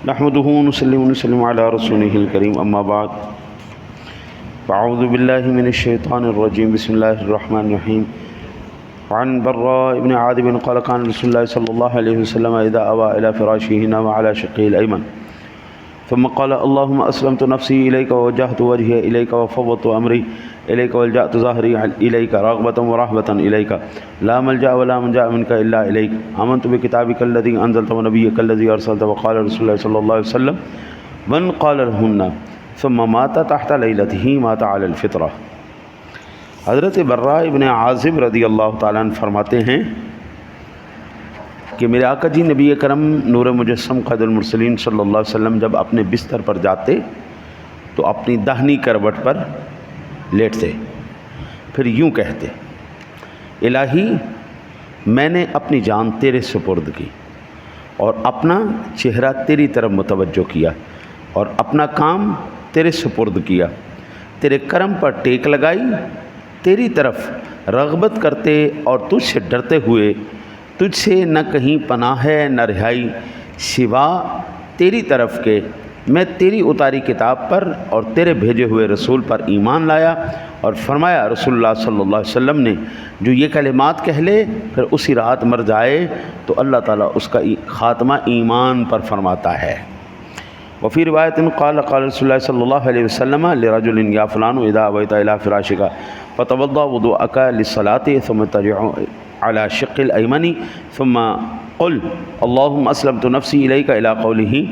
نحمده ونصلي ونسلم على رسوله الكريم اما بعد فاعوذ بالله من الشيطان الرجيم بسم الله الرحمن الرحيم عن براء بن عازب قال كان رسول الله صلى الله عليه وسلم اذا اوى الى فراشه نام على شقه الايمن ثم قال اللهم اسلمت نفسي اليك ووجهت وجهي اليك وفوضت امري اليك والجأت ظهري اليك رغبة ورهبة اليك لا ملجأ ولا منجأ منك الا اليك آمنت بكتابك الذي انزلت ونبيك الذي ارسلت وقال رسول الله صلى الله عليه وسلم من قال لهن ثم مات تحت ليلته مات على الفطرة۔ حضرت براء ابن عازب رضی اللہ تعالیٰ عنہ فرماتے ہیں کہ میرے آقا جی نبی کرم نور مجسم قائد المرسلین صلی اللہ علیہ وسلم جب اپنے بستر پر جاتے تو اپنی داہنی کروٹ پر لیٹتے، پھر یوں کہتے الہی میں نے اپنی جان تیرے سپرد کی اور اپنا چہرہ تیری طرف متوجہ کیا اور اپنا کام تیرے سپرد کیا، تیرے کرم پر ٹیک لگائی، تیری طرف رغبت کرتے اور تجھ سے ڈرتے ہوئے، تجھ سے نہ کہیں پناہ ہے نہ رہائی سوا تیری طرف کے، میں تیری اتاری کتاب پر اور تیرے بھیجے ہوئے رسول پر ایمان لایا۔ اور فرمایا رسول اللہ صلی اللہ علیہ وسلم نے جو یہ کلمات کہہ لے پھر اسی رات مر جائے تو اللہ تعالیٰ اس کا خاتمہ ایمان پر فرماتا ہے۔ وفی روایت قال قال رسول اللہ صلی اللہ علیہ وسلم لرجل یا فلان اذا اویت الی فراشک فتوضا وضوءک للصلاة ثم ترجع على شق الایمن ثم قل اللهم اسلمت نفسی الیک الی قوله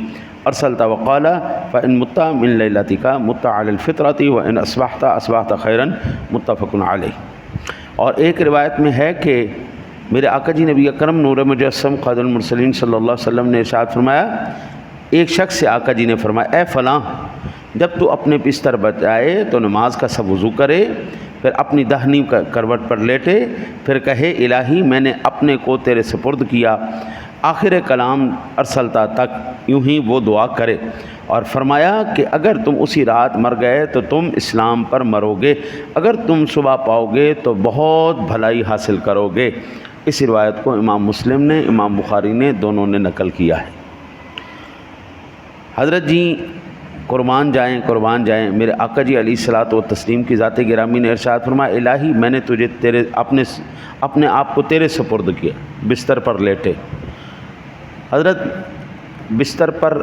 ارسلت وقال فان مت من لیلتک مت علی الفطرة وان اصبحت اصبحت خیرا متفق علیہ۔ اور ایک روایت میں ہے کہ میرے آقا جی نبی اکرم نور مجسم قائد المرسلین صلی اللہ علیہ وسلم نے ارشاد فرمایا، ایک شخص سے آقا جی نے فرمایا اے فلاں جب تو اپنے بستر پر جائے تو نماز کا سب وضو کرے، پھر اپنی داہنی کروٹ پر لیٹے، پھر کہے الہی میں نے اپنے کو تیرے سپرد کیا، آخر کلام ارسلتا تک یوں ہی وہ دعا کرے۔ اور فرمایا کہ اگر تم اسی رات مر گئے تو تم اسلام پر مرو گے، اگر تم صبح پاؤ گے تو بہت بھلائی حاصل کرو گے۔ اس روایت کو امام مسلم نے، امام بخاری نے، دونوں نے نقل کیا ہے۔ حضرت جی قربان جائیں میرے آقا جی علیہ الصلاۃ والتسلیم کی ذات گرامی نے ارشاد فرمایا الہی میں نے تجھے تیرے اپنے آپ کو تیرے سپرد کیا، بستر پر لیٹے۔ حضرت بستر پر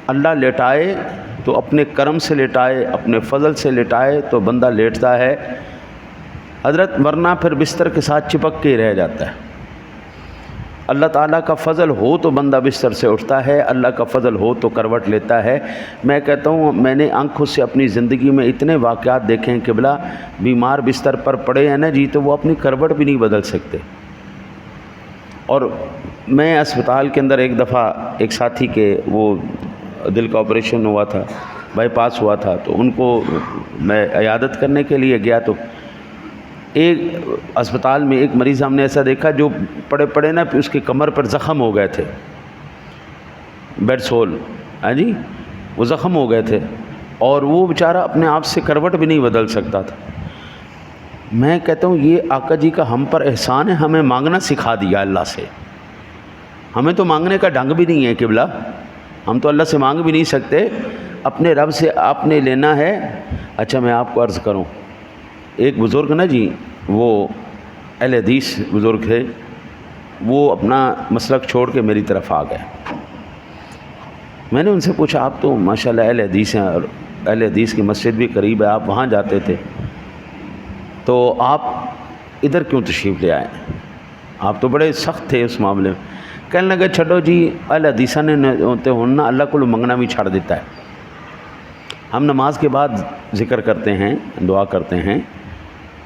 اللہ لیٹائے تو اپنے کرم سے لیٹائے، اپنے فضل سے لیٹائے تو بندہ لیٹتا ہے حضرت، ورنہ پھر بستر کے ساتھ چپک کے ہی رہ جاتا ہے۔ اللہ تعالیٰ کا فضل ہو تو بندہ بستر سے اٹھتا ہے، اللہ کا فضل ہو تو کروٹ لیتا ہے۔ میں کہتا ہوں میں نے آنکھوں سے اپنی زندگی میں اتنے واقعات دیکھے ہیں قبلہ، بیمار بستر پر پڑے ہیں نا جی تو وہ اپنی کروٹ بھی نہیں بدل سکتے۔ اور میں اسپتال کے اندر ایک دفعہ ایک ساتھی کے وہ دل کا آپریشن ہوا تھا، بائی پاس ہوا تھا، تو ان کو میں عیادت کرنے کے لیے گیا تو ایک اسپتال میں ایک مریض ہم نے ایسا دیکھا جو پڑے نا اس کے کمر پر زخم ہو گئے تھے، بیڈ سول، ہاں جی وہ زخم ہو گئے تھے اور وہ بیچارہ اپنے آپ سے کروٹ بھی نہیں بدل سکتا تھا۔ میں کہتا ہوں یہ آقا جی کا ہم پر احسان ہے، ہمیں مانگنا سکھا دیا اللہ سے۔ ہمیں تو مانگنے کا ڈھنگ بھی نہیں ہے قبلہ، ہم تو اللہ سے مانگ بھی نہیں سکتے، اپنے رب سے آپ نے لینا ہے۔ اچھا میں آپ کو عرض کروں، ایک بزرگ نا جی وہ اہل حدیث بزرگ تھے، وہ اپنا مسلک چھوڑ کے میری طرف آ گئے۔ میں نے ان سے پوچھا آپ تو ماشاءاللہ اہل حدیث ہیں اور اہل حدیث کی مسجد بھی قریب ہے، آپ وہاں جاتے تھے تو آپ ادھر کیوں تشریف لے آئے؟ آپ تو بڑے سخت تھے اس معاملے میں۔ کہنے لگے چھڈو جی اہل حدیث نے ہوتے ہونا اللہ کو منگنا بھی چھڑ دیتا ہے۔ ہم نماز کے بعد ذکر کرتے ہیں، دعا کرتے ہیں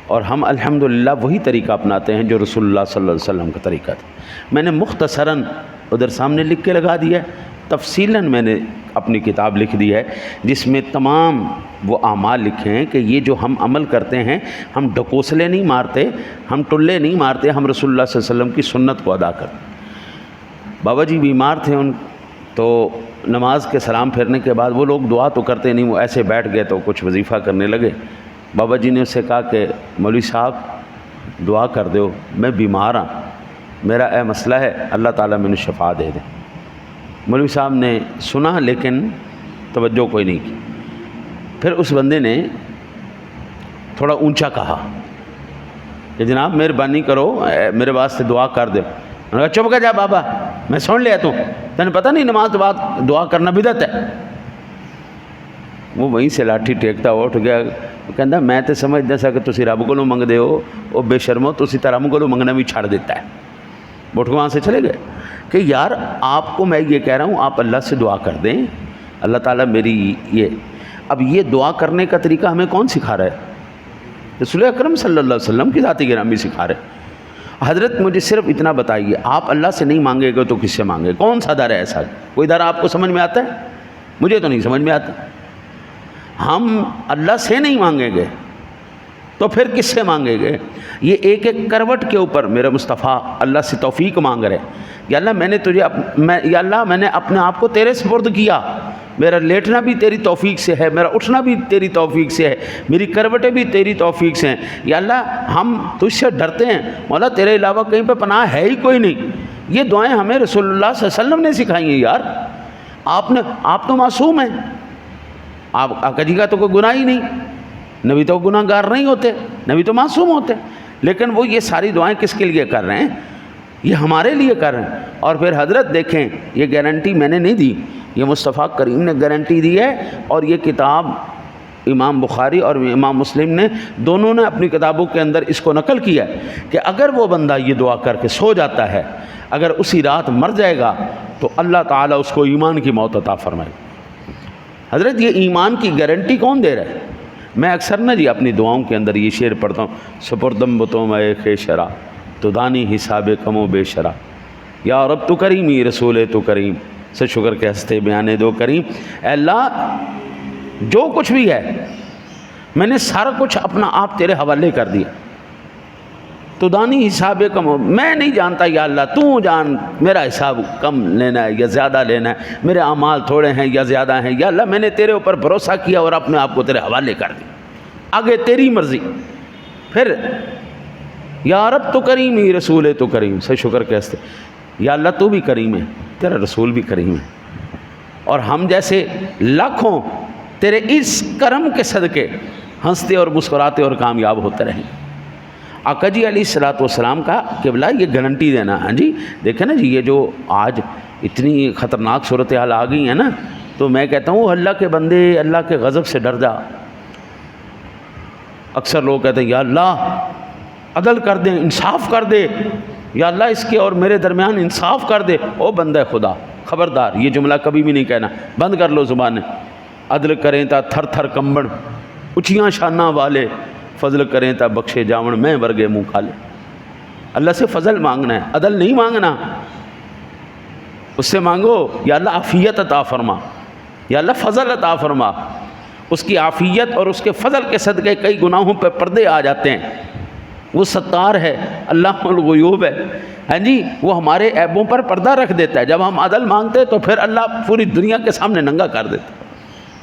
اور ہم الحمدللہ وہی طریقہ اپناتے ہیں جو رسول اللہ صلی اللہ علیہ وسلم کا طریقہ تھا۔ میں نے مختصراً ادھر سامنے لکھ کے لگا دیا ہے، تفصیلاً میں نے اپنی کتاب لکھ دی ہے جس میں تمام وہ اعمال لکھے ہیں کہ یہ جو ہم عمل کرتے ہیں ہم ڈکوسلے نہیں مارتے، ہم ٹلے نہیں مارتے، ہم رسول اللہ صلی اللہ علیہ وسلم کی سنت کو ادا کرتے۔ بابا جی بیمار تھے ان تو نماز کے سلام پھیرنے کے بعد وہ لوگ دعا تو کرتے نہیں، وہ ایسے بیٹھ گئے تو کچھ وظیفہ کرنے لگے۔ بابا جی نے اس سے کہا کہ مولوی صاحب دعا کر دو، میں بیمار ہاں، میرا مسئلہ ہے، اللہ تعالیٰ میں نے شفا دے دے۔ مولوی صاحب نے سنا لیکن توجہ کوئی نہیں کی. پھر اس بندے نے تھوڑا اونچا کہا کہ جناب مہربانی کرو میرے واسطے دعا کر دو. میں نے کہا چپ کر جا بابا, میں سن لیا تینوں پتہ نہیں نماز کے بعد دعا کرنا بدعت ہے. وہ وہیں سے لاٹھی ٹیکتا اٹھ گیا. وہ کہندا میں تے سمجھدا سا کہ تسی رب کولوں منگدے ہو, او بے شرمو تسی تے رب کولوں منگنا بھی چھڑ دیتا ہے. اٹھ کے وہاں سے چلے گئے کہ یار آپ کو میں یہ کہہ رہا ہوں آپ اللہ سے دعا کر دیں, اللہ تعالیٰ میری یہ. اب یہ دعا کرنے کا طریقہ ہمیں کون سکھا رہا ہے؟ رسول اکرم صلی اللہ علیہ وسلم کی ذات گرامی سکھا رہے. حضرت مجھے صرف اتنا بتائیے, آپ اللہ سے نہیں مانگے گے تو کس سے مانگے؟ کون سا در ہے ایسا؟ کوئی در آپ کو سمجھ میں آتا ہے؟ مجھے تو نہیں سمجھ میں آتا. ہم اللہ سے نہیں مانگیں گے تو پھر کس سے مانگیں گے؟ یہ ایک ایک کروٹ کے اوپر میرا مصطفیٰ اللہ سے توفیق مانگ رہے. یا اللہ میں نے تجھے یا اللہ میں نے اپنے آپ کو تیرے سپرد کیا, میرا لیٹنا بھی تیری توفیق سے ہے, میرا اٹھنا بھی تیری توفیق سے ہے, میری کروٹیں بھی تیری توفیق سے ہیں. یا اللہ ہم تجھ سے ڈرتے ہیں, مولا تیرے علاوہ کہیں پہ پناہ ہے ہی کوئی نہیں. یہ دعائیں ہمیں رسول اللہ صلی اللہ علیہ وسلم نے سکھائی ہیں. یار آپ تو معصوم ہیں, آپ آقا جی کا تو کوئی گناہ ہی نہیں, نبی تو گناہ گار نہیں ہوتے, نبی تو معصوم ہوتے. لیکن وہ یہ ساری دعائیں کس کے لیے کر رہے ہیں؟ یہ ہمارے لیے کر رہے ہیں. اور پھر حضرت دیکھیں, یہ گارنٹی میں نے نہیں دی, یہ مصطفیٰ کریم نے گارنٹی دی ہے. اور یہ کتاب امام بخاری اور امام مسلم نے دونوں نے اپنی کتابوں کے اندر اس کو نقل کیا ہے کہ اگر وہ بندہ یہ دعا کر کے سو جاتا ہے, اگر اسی رات مر جائے گا تو اللہ تعالیٰ اس کو ایمان کی موت عطا فرمائے. حضرت یہ ایمان کی گارنٹی کون دے رہا ہے؟ میں اکثر نا جی اپنی دعاؤں کے اندر یہ شعر پڑھتا ہوں, سپردم بتوں میں خیشرا تو دانی حساب کم و بے شرا, یا رب تو کریمی رسول تو کریم, سے شکر کے ہستے بیانے دو کریم. اے اللہ جو کچھ بھی ہے میں نے سارا کچھ اپنا آپ تیرے حوالے کر دیا. تو دانی حساب کم, میں نہیں جانتا یا اللہ, تو جان میرا حساب کم لینا ہے یا زیادہ لینا ہے, میرے اعمال تھوڑے ہیں یا زیادہ ہیں. یا اللہ میں نے تیرے اوپر بھروسہ کیا اور اپنے آپ کو تیرے حوالے کر دیا, آگے تیری مرضی. پھر یا رب تو کریمی رسول تو کریم, سے شکر کے ہستے, یا اللہ تو بھی کریم ہے, تیرا رسول بھی کریم ہے, اور ہم جیسے لاکھوں تیرے اس کرم کے صدقے ہنستے اور مسکراتے اور کامیاب ہوتے رہیں. آقا جی علیہ الصلوۃ والسلام کا قبلہ یہ گارنٹی دینا. ہاں جی دیکھیں نا جی, یہ جو آج اتنی خطرناک صورتحال آ گئی ہیں نا, تو میں کہتا ہوں اللہ کے بندے اللہ کے غضب سے ڈر جا. اکثر لوگ کہتے ہیں یا اللہ عدل کر دیں, انصاف کر دے, یا اللہ اس کے اور میرے درمیان انصاف کر دے. او بندہ خدا خبردار, یہ جملہ کبھی بھی نہیں کہنا, بند کر لو زبانیں. عدل کریں تا تھر تھر کمبڑ اچیاں شاناں والے, فضل کریں تا بخشے جاون میں ورگے منہ کھا لے. اللہ سے فضل مانگنا ہے, عدل نہیں مانگنا. اس سے مانگو یا اللہ عافیت عطا فرما, یا اللہ فضل عطا فرما. اس کی عافیت اور اس کے فضل کے صدقے کئی گناہوں پہ پردے آ جاتے ہیں. وہ ستار ہے, اللہ الغیوب ہے. ہاں جی, وہ ہمارے عیبوں پر پردہ رکھ دیتا ہے. جب ہم عدل مانگتے تو پھر اللہ پوری دنیا کے سامنے ننگا کر دیتا.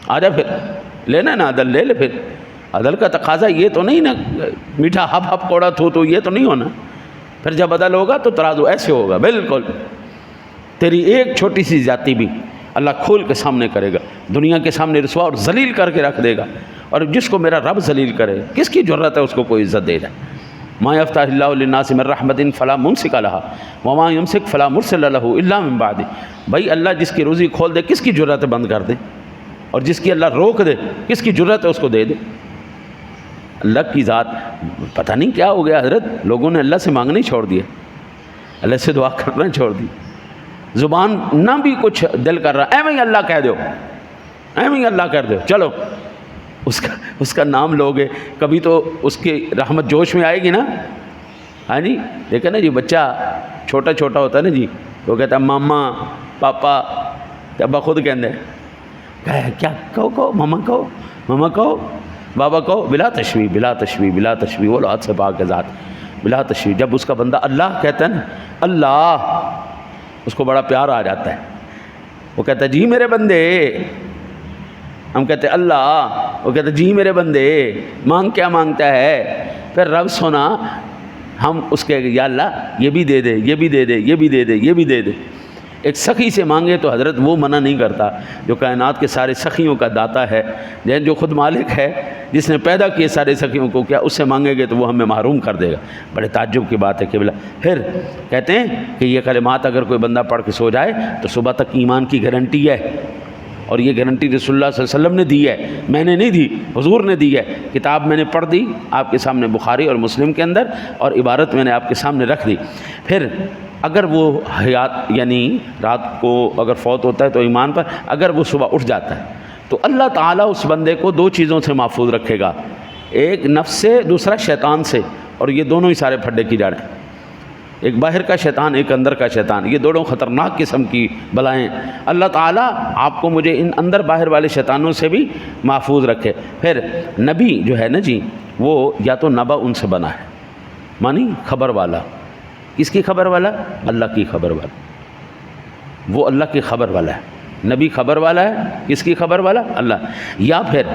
آ جا پھر لینا نا عدل, لے لے. پھر عدل کا تقاضا یہ تو نہیں نا میٹھا ہپ ہپ کوڑا تو یہ تو نہیں ہونا. پھر جب عدل ہوگا تو ترازو ایسے ہوگا, بالکل تیری ایک چھوٹی سی زیادتی بھی اللہ کھول کے سامنے کرے گا, دنیا کے سامنے رسوا اور ذلیل کر کے رکھ دے گا. اور جس کو میرا رب ذلیل کرے, کس کی ضرورت ہے اس کو کوئی عزت دے جائے. ما یفتح اللہ للناس من رحمت فلا ممسک لها وما یمسک فلا مرسل له الا من بعد. بھائی اللہ جس کی روزی کھول دے کس کی ضرورت ہے بند کر دے, اور جس کی اللہ روک دے کس کی ضرورت ہے اس کو دے دے. اللہ کی ذات پتہ نہیں کیا ہو گیا حضرت, لوگوں نے اللہ سے مانگنا ہی چھوڑ دیا, اللہ سے دعا کرنا چھوڑ دی. زبان نہ بھی کچھ دل کر رہا, ایویں اللہ کہہ دو, ایویں اللہ کر دو, چلو اس کا نام لوگے, کبھی تو اس کی رحمت جوش میں آئے گی نا. ہاں جی دیکھیں نا جی, بچہ چھوٹا چھوٹا ہوتا ہے نا جی, وہ کہتا ہے ماما پاپا, ابا خود کہندے کیا کہو ماما کہو, ماما کہو, بابا کہو, بلا تشبیہ بلا تشبیہ بلا تشبیہ. وہ ہاتھ سے پاک کے ذات بلا تشبیہ. جب اس کا بندہ اللہ کہتا ہے نا, اللہ, اس کو بڑا پیار آ جاتا ہے. وہ کہتا ہے جی میرے بندے, ہم کہتے ہیں اللہ, وہ کہتے ہیں جی میرے بندے, مانگ کیا مانگتا ہے. پھر رب سنا, ہم اس کے یا اللہ یہ بھی دے دے, یہ بھی دے دے, یہ بھی دے دے, یہ بھی دے دے. ایک سخی سے مانگے تو حضرت وہ منع نہیں کرتا جو کائنات کے سارے سخیوں کا داتا ہے، جو خود مالک ہے، جس نے پیدا کیے سارے سخیوں کو، کیا اس سے مانگیں گے تو وہ ہمیں محروم کر دے گا؟ بڑے تعجب کی بات ہے قبلہ۔ پھر کہتے ہیں کہ یہ کلمات اگر کوئی بندہ پڑھ کے سو جائے تو صبح تک ایمان کی گارنٹی ہے، اور یہ گارنٹی رسول اللہ صلی اللہ علیہ وسلم نے دی ہے، میں نے نہیں دی، حضور نے دی ہے۔ کتاب میں نے پڑھ دی آپ کے سامنے بخاری اور مسلم کے اندر، اور عبارت میں نے آپ کے سامنے رکھ دی۔ پھر اگر وہ حیات یعنی رات کو اگر فوت ہوتا ہے تو ایمان پر، اگر وہ صبح اٹھ جاتا ہے تو اللہ تعالیٰ اس بندے کو دو چیزوں سے محفوظ رکھے گا، ایک نفس سے، دوسرا شیطان سے، اور یہ دونوں ہی سارے پھڈے کی جڑیں، ایک باہر کا شیطان، ایک اندر کا شیطان، یہ دونوں خطرناک قسم کی بلائیں۔ اللہ تعالیٰ آپ کو مجھے ان اندر باہر والے شیطانوں سے بھی محفوظ رکھے۔ پھر نبی جو ہے نا جی، وہ یا تو نبا ان سے بنا ہے، مانی خبر والا۔ کس کی خبر والا؟ اللہ کی خبر والا، وہ اللہ کی خبر والا ہے۔ نبی خبر والا ہے، کس کی خبر والا؟ اللہ۔ یا پھر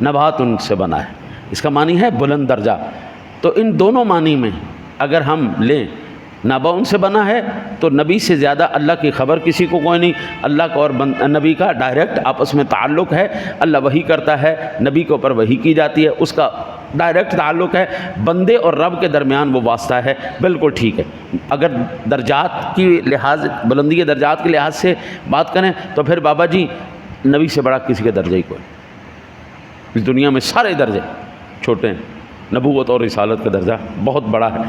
نبات ان سے بنا ہے، اس کا معنی ہے بلند درجہ۔ تو ان دونوں معنی میں اگر ہم لیں، نبا ان سے بنا ہے تو نبی سے زیادہ اللہ کی خبر کسی کو کوئی نہیں، اللہ کا اور نبی کا ڈائریکٹ آپس میں تعلق ہے، اللہ وحی کرتا ہے، نبی کے اوپر وحی کی جاتی ہے، اس کا ڈائریکٹ تعلق ہے، بندے اور رب کے درمیان وہ واسطہ ہے، بالکل ٹھیک ہے۔ اگر درجات کی لحاظ، بلندی کے درجات کے لحاظ سے بات کریں تو پھر بابا جی نبی سے بڑا کسی کا درجہ ہی کوئی، اس دنیا میں سارے درجے چھوٹے ہیں، نبوت اور رسالت کا درجہ بہت بڑا ہے۔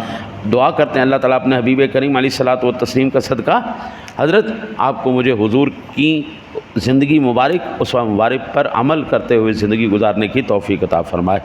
دعا کرتے ہیں اللہ تعالیٰ اپنے حبیب کریم علیہ الصلوۃ والتسلیم کا صدقہ حضرت آپ کو مجھے حضور کی زندگی مبارک، اسوہ مبارک پر عمل کرتے ہوئے زندگی گزارنے کی توفیق عطا فرمائے۔